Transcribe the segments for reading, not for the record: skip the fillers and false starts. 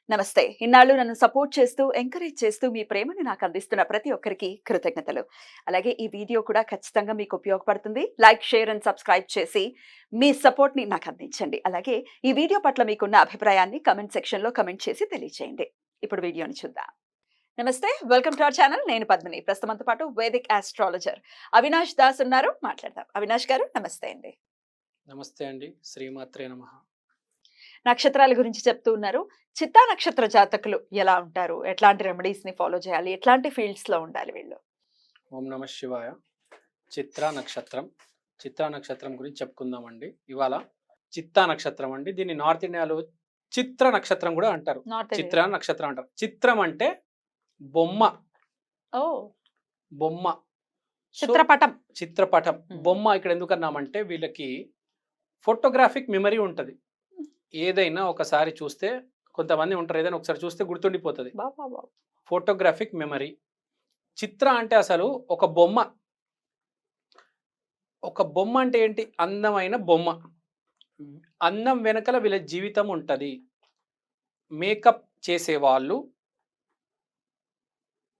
నమస్తే. ఇన్నాళ్ళు నన్ను సపోర్ట్ చేస్తూ, ఎంకరేజ్ చేస్తూ మీ ప్రేమని నాకు అందిస్తున్న ప్రతి ఒక్కరికి కృతజ్ఞతలు. అలాగే ఈ వీడియో కూడా ఖచ్చితంగా మీకు ఉపయోగపడుతుంది. లైక్, షేర్ అండ్ సబ్స్క్రైబ్ చేసి మీ సపోర్ట్‌ని నాకు అందించండి. అలాగే ఈ వీడియో పట్ల మీకున్న అభిప్రాయాన్ని కామెంట్ సెక్షన్‌లో కామెంట్ చేసి తెలియజేయండి. ఇప్పుడు వీడియోని చూద్దాం. నమస్తే. Welcome to our channel. నేను పద్మిని. ప్రస్తుతం మనతో పాటు వేదిక్ ఆస్ట్రాలజర్ అవినాష్ దాస్ ఉన్నారు. మాట్లాడదాం. అవినాష్ గారు నమస్తే అండి. నమస్తే అండి. శ్రీమాత్రే నమః. నక్షత్రాల గురించి చెప్తూ ఉన్నారు. చిత్తా నక్షత్ర జాతకులు ఎలా ఉంటారు? ఎట్లాంటి రెమెడీస్‌ని ఫాలో చేయాలి? ఎట్లాంటి ఫీల్డ్స్‌లో ఉండాలి వీళ్ళు? ఓం నమః శివాయ. చిత్రా నక్షత్రం. చిత్రా నక్షత్రం గురించి చెప్పుకుందామండి. ఇవాళ చిత్తా నక్షత్రం అండి. దీన్ని నార్త్ ఇండియాలో చిత్ర నక్షత్రం కూడా అంటారు. నార్త్ చిత్ర నక్షత్రం అంటారు. చిత్రం అంటే బొమ్మ. ఓహ్! బొమ్మ. సో, చిత్రపటం. చిత్రపటం. బొమ్మ ఇక్కడ ఎందుకన్నామంటే వీళ్ళకి ఫోటోగ్రాఫిక్ మెమరీ ఉంటది. ఏదైనా ఒకసారి చూస్తే కొంతమంది ఉంటారు ఏదైనా ఒకసారి చూస్తే గుర్తుండిపోతుంది. బాబా! Photographic memory. చిత్ర అంటే అసలు ఒక బొమ్మ. ఒక బొమ్మ అంటే ఏంటి? అందమైన బొమ్మ. అందం వెనకల వీళ్ళ జీవితం ఉంటది. మేకప్ చేసేవాళ్ళు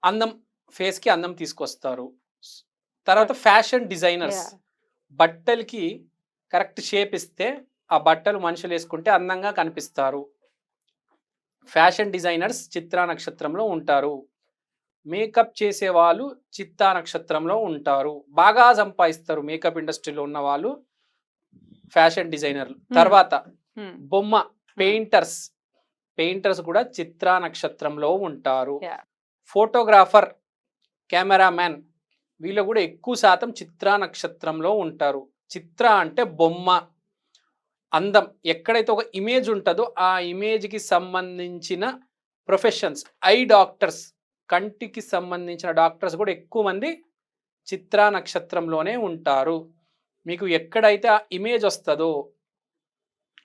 అందం ఫేస్‌కి అందం తీసుకొస్తారు. తర్వాత ఫ్యాషన్ డిజైనర్స్ యాహ్! బట్టలకి కరెక్ట్ షేప్ ఇస్తే ఆ బట్టలు మనుషులు వేసుకుంటే అందంగా కనిపిస్తారు. ఫ్యాషన్ డిజైనర్స్ చిత్రా నక్షత్రంలో ఉంటారు. మేకప్ చేసేవాళ్ళు చిత్తా నక్షత్రంలో ఉంటారు. బాగా సంపాదిస్తారు మేకప్ ఇండస్ట్రీలో ఉన్న వాళ్ళు ఫ్యాషన్ డిజైనర్లు. తర్వాత బొమ్మ పెయింటర్స్. పెయింటర్స్ కూడా చిత్రా నక్షత్రంలో ఉంటారు. యాహ్! ఫోటోగ్రాఫర్, కెమెరామ్యాన్ వీళ్ళు కూడా ఎక్కువ శాతం చిత్రా నక్షత్రంలో ఉంటారు. చిత్ర అంటే బొమ్మ, అందం. ఎక్కడైతే ఒక ఇమేజ్ ఉంటుందో ఆ ఇమేజ్కి సంబంధించిన ప్రొఫెషన్స్. ఐ డాక్టర్స్, కంటికి సంబంధించిన డాక్టర్స్ కూడా ఎక్కువ మంది చిత్రా నక్షత్రంలోనే ఉంటారు. మీకు ఎక్కడైతే ఆ ఇమేజ్ వస్తుందో,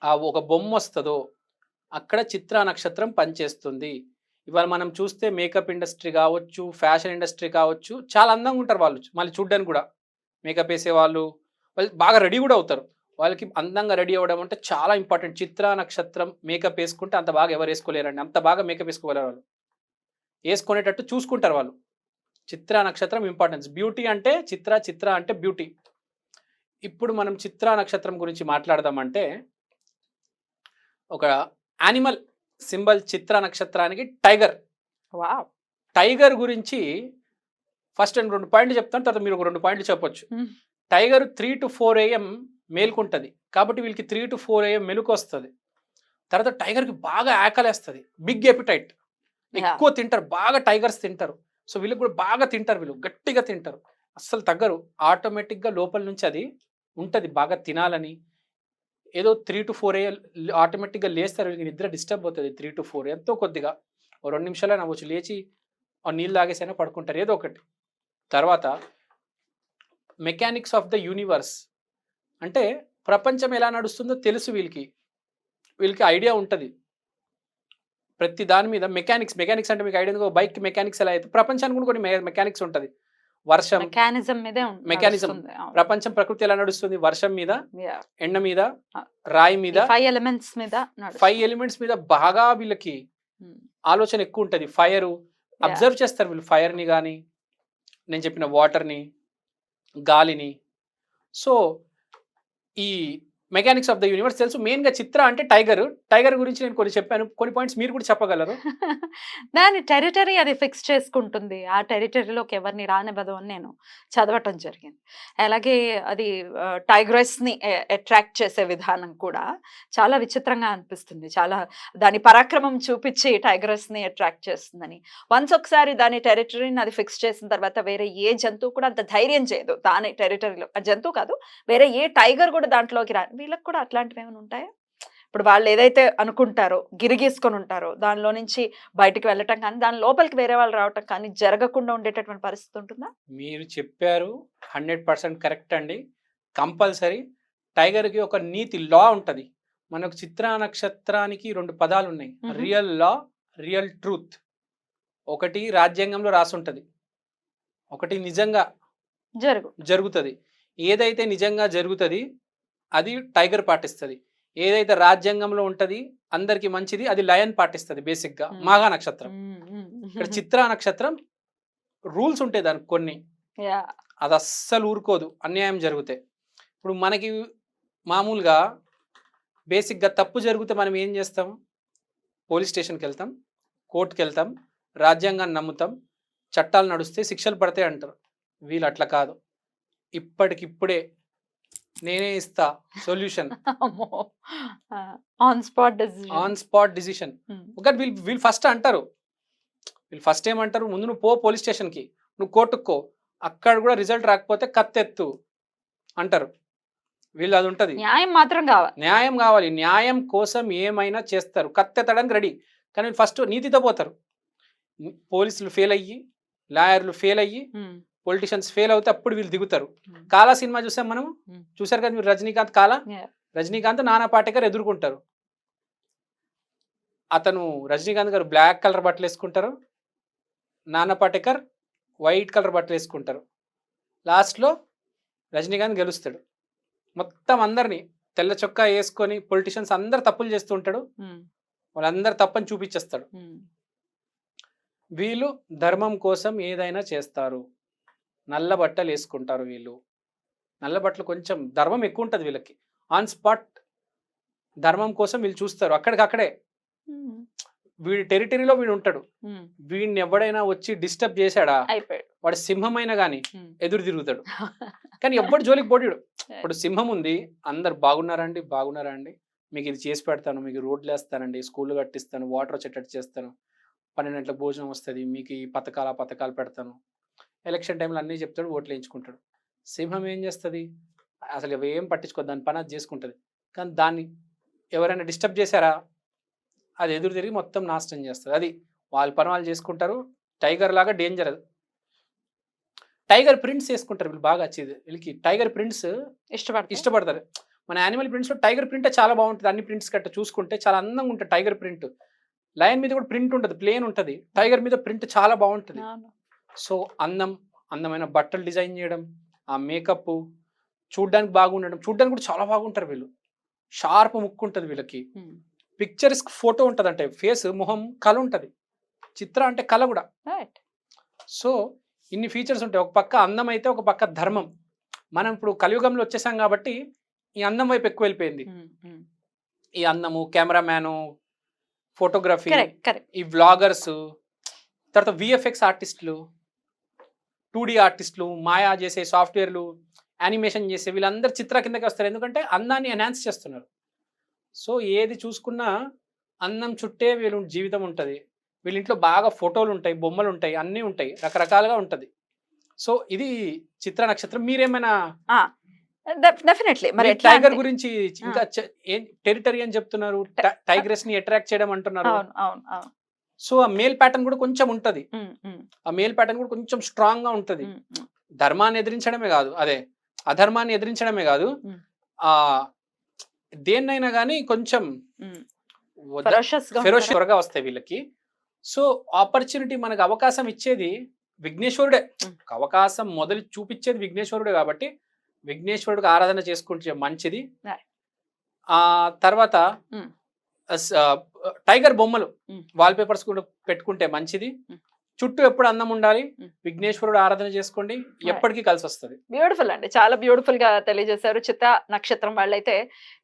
ఆ ఒక బొమ్మ వస్తుందో అక్కడ చిత్రా నక్షత్రం పనిచేస్తుంది. ఇవాళ మనం చూస్తే మేకప్ ఇండస్ట్రీ కావచ్చు, ఫ్యాషన్ ఇండస్ట్రీ కావచ్చు, చాలా అందంగా ఉంటారు వాళ్ళు. మళ్ళీ చూడ్డానికి కూడా మేకప్ వేసేవాళ్ళు వాళ్ళు బాగా రెడీ కూడా అవుతారు. వాళ్ళకి అందంగా రెడీ అవ్వడం అంటే చాలా ఇంపార్టెంట్. చిత్రా నక్షత్రం మేకప్ వేసుకుంటే అంత బాగా ఎవరు వేసుకోలేరండి. అంత బాగా మేకప్ వేసుకోగలరు వాళ్ళు. వేసుకునేటట్టు చూసుకుంటారు వాళ్ళు. చిత్రా నక్షత్రం ఇంపార్టెన్స్. బ్యూటీ అంటే చిత్ర అంటే బ్యూటీ. ఇప్పుడు మనం చిత్రా నక్షత్రం గురించి మాట్లాడదామంటే ఒక యానిమల్ సింబల్ చిత్రా నక్షత్రానికి టైగర్. వావ్! టైగర్ గురించి ఫస్ట్ నేను 2 పాయింట్లు చెప్తాను. తర్వాత మీరు ఒక 2 పాయింట్లు చెప్పొచ్చు. Tiger 3-4 AM మేల్కుంటది. కాబట్టి వీళ్ళకి 3-4 AM మెలుకొస్తది. తర్వాత టైగర్‌కి బాగా ఆకలేస్తది. Big appetite. ఎక్కువ తింటారు. బాగా టైగర్స్ తింటారు. సో వీళ్ళకి కూడా బాగా తింటారు వీళ్ళు. గట్టిగా తింటారు. అస్సలు తగ్గరు. ఆటోమేటిక్‌గా లోపల నుంచి అది ఉంటది బాగా తినాలని. ఏదో 3-4 AM ఆటోమేటిక్‌గా లేస్తారు. వీళ్ళకి నిద్ర డిస్టర్బ్ అవుతది 3-4 ఎంతో కొద్దిగా. ఓ 2 నిమిషాలైనా అవ్వచ్చు. లేచి నీళ్ళు తాగేసైనా పడుకుంటారు. ఏదో ఒకటి. తర్వాత మెకానిక్స్ ఆఫ్ ద యూనివర్స్. అంటే ప్రపంచం ఎలా నడుస్తుందో తెలుసు వీళ్ళకి. వీళ్ళకి ఐడియా ఉంటది. ప్రతి దాని మీద మెకానిక్స్ అంటే మీకు ఐడియా ఉందో బైక్ మెకానిక్స్ ఎలా అయితే ప్రపంచానికి కూడా కొన్ని మెకానిక్స్ ఉంటది. వర్షం మెకానిజం మీదే మెకానిజం. నడుస్తుంది. అవును. ప్రపంచం ప్రకృతి ఎలా నడుస్తుంది? వర్షం మీద, యాహ్! ఎండ మీద, రాయి మీద, 5 ఎలిమెంట్స్ మీద 5 నడుస్తుంది. ఎలిమెంట్స్ మీద బాగా వీళ్ళకి హ్మ్. ఆలోచన ఎక్కువ ఉంటది. Fire yeah! అబ్జర్వ్ చేస్తారు వీళ్ళు ఫైర్‌ని గాని, నేను చెప్పిన వాటర్‌ని, గాలిని. సో ఈ మెకానిక్స్ ఆఫ్ ద యూనివర్స్ తెలుసు. మెయిన్‌గా చిత్ర అంటే టైగర్. టైగర్ గురించి నేను కొన్ని చెప్పాను. కొన్ని పాయింట్స్ మీరు కూడా చెప్పగలరు? దాని టెరిటరీ అది ఫిక్స్ చేసుకుంటుంది. ఆ టెరిటరీలోకి ఎవరిని రానివ్వదు అని నేను చదవటం జరిగింది. అలాగే అది టైగ్రెస్‌ని అట్రాక్ట్ చేసే విధానం కూడా చాలా విచిత్రంగా అనిపిస్తుంది. చాలా దాని పరాక్రమం చూపిచ్చి టైగ్రెస్‌ని అట్రాక్ట్ చేస్తుందని. వన్స్ ఒకసారి దాని టెరిటరీని అది ఫిక్స్ చేసిన తర్వాత వేరే ఏ జంతువు కూడా అంత ధైర్యం చేయదు. దాని టెరిటరీలో ఆ జంతువు కాదు. వేరే ఏ టైగర్ కూడా దాంట్లోకి వీళ్ళకి కూడా అట్లాంటివి ఏమైనా ఉంటాయా? ఇప్పుడు వాళ్ళు ఏదైతే అనుకుంటారో, గిరిగీసుకొని ఉంటారో, దానిలో నుంచి బయటికి వెళ్ళటం కానీ, దాని లోపలికి వేరే వాళ్ళు రావటం కానీ జరగకుండా ఉండేటటువంటి పరిస్థితి ఉంటుందా? మీరు చెప్పారు 100% కరెక్ట్ అండి. కంపల్సరీ టైగర్‌కి ఒక నీతి లా ఉంటది. మనకు చిత్రా నక్షత్రానికి 2 పదాలున్నాయి. రియల్ లా, రియల్ ట్రూత్. ఒకటి రాజ్యాంగంలో రాసుంటది. ఒకటి నిజంగా జరుగుతది. ఏదైతే నిజంగా జరుగుతది అది టైగర్ పాటిస్తది. ఏదైతే రాజ్యాంగంలో ఉంటది అందరికి మంచిది అది లయన్ పాటిస్తుంది బేసిక్ గా మాఘ నక్షత్రం. ఇక్కడ చిత్రా నక్షత్రం రూల్స్ ఉంటాయి దానికి కొన్ని, అది అస్సలు ఊరుకోదు అన్యాయం జరిగితే. ఇప్పుడు మనకి మామూలుగా బేసిక్గా తప్పు జరిగితే మనం ఏం చేస్తాం, పోలీస్ స్టేషన్కి వెళ్తాం, కోర్టుకి వెళ్తాం, రాజ్యాంగాన్ని నమ్ముతాం, చట్టాలు నడుస్తే శిక్షలు పడతాయి అంటారు. వీళ్ళు అట్లా కాదు, ఇప్పటికిప్పుడే నేనే ఇస్తా సొల్యూషన్, ఆన్ స్పాట్ డిసిషన్. ఒకటి వీళ్ళు ఫస్ట్ అంటారు, వీళ్ళు ఫస్ట్ ఏమంటారు, ముందు నువ్వు పో పోలీస్ స్టేషన్కి, నువ్వు కోర్టుకో, అక్కడ కూడా రిజల్ట్ రాకపోతే కత్తెత్తు అంటారు. వీళ్ళు అది ఉంటుంది, న్యాయం మాత్రం కావాలి, న్యాయం కావాలి, న్యాయం కోసం ఏమైనా చేస్తారు, కత్తెత్తడానికి రెడీ. కానీ వీళ్ళు ఫస్ట్ నీతితో పోతారు. పోలీసులు ఫెయిల్ అయ్యి, లాయర్లు ఫెయిల్ అయ్యి, పొలిటీషియన్స్ ఫెయిల్ అవుతే అప్పుడు వీళ్ళు దిగుతారు. కాలా సినిమా చూసాం మనం, చూసారు కదా మీరు, రజనీకాంత్ కాలా, రజనీకాంత్ నానా పాటేకర్ ఎదుర్కొంటారు. అతను రజనీకాంత్ గారు బ్లాక్ కలర్ బట్టలు వేసుకుంటారు, నానా పాటేకర్ వైట్ కలర్ బట్టలు వేసుకుంటారు. లాస్ట్లో రజనీకాంత్ గెలుస్తాడు. మొత్తం అందరినీ తెల్ల చొక్కా వేసుకొని పొలిటీషియన్స్ అందరు తప్పులు చేస్తూ ఉంటాడు, వాళ్ళందరు తప్పని చూపించేస్తాడు. వీళ్ళు ధర్మం కోసం ఏదైనా చేస్తారు, నల్ల బట్టలు వేసుకుంటారు. వీళ్ళు నల్ల బట్టలు కొంచెం ధర్మం ఎక్కువ ఉంటుంది వీళ్ళకి. ఆన్ స్పాట్ ధర్మం కోసం వీళ్ళు చూస్తారు, అక్కడికక్కడే. వీడి టెరిటరీలో వీడు ఉంటాడు, వీడిని ఎవడైనా వచ్చి డిస్టర్బ్ చేశాడా వాడు సింహమైనా కానీ ఎదురు తిరుగుతాడు. కానీ ఎవ్వడు జోలికి పోటీడు. ఇప్పుడు సింహం ఉంది, అందరు బాగున్నారండి బాగున్నారా అండి, మీకు ఇది చేసి పెడతాను, మీకు రోడ్లు వేస్తానండి, స్కూళ్ళు కట్టిస్తాను, వాటర్ వచ్చేటట్టు చేస్తాను, 12 గంటలకు భోజనం వస్తుంది, మీకు ఈ పథకాలు పెడతాను. ఎలక్షన్ టైంలో అన్నీ చెప్తాడు, ఓట్లు వేయించుకుంటాడు. సింహం ఏం చేస్తుంది, అసలు ఏం పట్టించుకోదు, దాని పని అది చేసుకుంటుంది. కానీ దాన్ని ఎవరైనా డిస్టర్బ్ చేశారా అది ఎదురు తిరిగి మొత్తం నాశనం చేస్తుంది. అది వాళ్ళ పని వాళ్ళు చేసుకుంటారు. టైగర్ లాగా డేంజర్. అది టైగర్ ప్రింట్స్ వేసుకుంటారు వీళ్ళు బాగా వచ్చేది. వీళ్ళకి టైగర్ ప్రింట్స్ ఇష్టపడతారు. మన యానిమల్ ప్రింట్స్లో టైగర్ ప్రింట్ చాలా బాగుంటుంది. అన్ని ప్రింట్స్ కట్ట చూసుకుంటే చాలా అందంగా ఉంటుంది టైగర్ ప్రింట్. లయన్ మీద కూడా ప్రింట్ ఉంటుంది, ప్లేన్ ఉంటుంది. టైగర్ మీద ప్రింట్ చాలా బాగుంటుంది. సో అందమైన బట్టలు డిజైన్ చేయడం, ఆ మేకప్ చూడ్డానికి బాగుండడం, చూడ్డానికి కూడా చాలా బాగుంటారు వీళ్ళు. షార్ప్ ముక్కు ఉంటుంది వీళ్ళకి. పిక్చర్స్ ఫోటో ఉంటుంది, అంటే ఫేస్ మొహం కళ ఉంటుంది. చిత్ర అంటే కళ కూడా. సో ఇన్ని ఫీచర్స్ ఉంటాయి. ఒక పక్క అందం అయితే ఒక పక్క ధర్మం. మనం ఇప్పుడు కలియుగంలో వచ్చేసాం కాబట్టి ఈ అందం వైపు ఎక్కువ వెళ్ళిపోయింది. ఈ అందము, కెమెరామ్యాను, ఫోటోగ్రఫీ, ఈ వ్లాగర్స్, తర్వాత విఎఫ్ఎక్స్ ఆర్టిస్టులు, 2D ఆర్టిస్టులు, మాయా చేసే సాఫ్ట్వేర్లు, యానిమేషన్ చేసే వీళ్ళందరూ చిత్ర కిందకి వస్తారు. ఎందుకంటే అందాన్ని ఎన్హాన్స్ చేస్తున్నారు. సో ఏది చూసుకున్నా అందం చుట్టే వీళ్ళు జీవితం ఉంటుంది. వీళ్ళ ఇంట్లో బాగా ఫోటోలు ఉంటాయి, బొమ్మలు ఉంటాయి, అన్నీ ఉంటాయి, రకరకాలుగా ఉంటుంది. సో ఇది చిత్ర నక్షత్రం. మీరేమైనా డెఫినెట్లీ మరి టైగర్ గురించి ఇంకా టెరిటరీ అని చెప్తున్నారు, టైగర్స్ ని అట్రాక్ట్ చేయడం అంటున్నారు. సో ఆ మేల్ ప్యాటర్న్ కూడా కొంచెం ఉంటది, ఆ మేల్ ప్యాటర్న్ కూడా కొంచెం స్ట్రాంగ్ గా ఉంటది. ధర్మాన్ని ఎదిరించడమే కాదు, అదే అధర్మాన్ని ఎదిరించడమే కాదు, ఆ దేన్నైనా కానీ కొంచెం ఫెరోషియస్గా వస్తాయి వీళ్ళకి. సో ఆపర్చునిటీ మనకు అవకాశం ఇచ్చేది విఘ్నేశ్వరుడే. అవకాశం మొదలు చూపించేది విఘ్నేశ్వరుడే కాబట్టి విఘ్నేశ్వరుడికి ఆరాధన చేసుకుంటే మంచిది. ఆ తర్వాత టైగర్ బొమ్మలు వాల్ పేపర్స్ కూడా పెట్టుకుంటే మంచిది. చుట్టూ ఎప్పుడు అందం ఉండాలి, విఘ్నేశ్వరుడు ఆరాధన చేసుకోండి, ఎప్పటికీ కలిసి వస్తుంది. బ్యూటిఫుల్ అండి, చాలా బ్యూటిఫుల్ గా తెలియజేశారు. చిత్త నక్షత్రం వాళ్ళైతే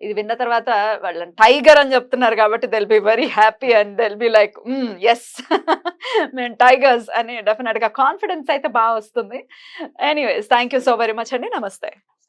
ఇది విన్న తర్వాత వాళ్ళని టైగర్ అని చెప్తున్నారు కాబట్టి they'll be very happy and they'll be like as మేము టైగర్స్ అని డెఫినెట్ గా కాన్ఫిడెన్స్ అయితే బాగా వస్తుంది. Anyways thank you so very much అండి. నమస్తే.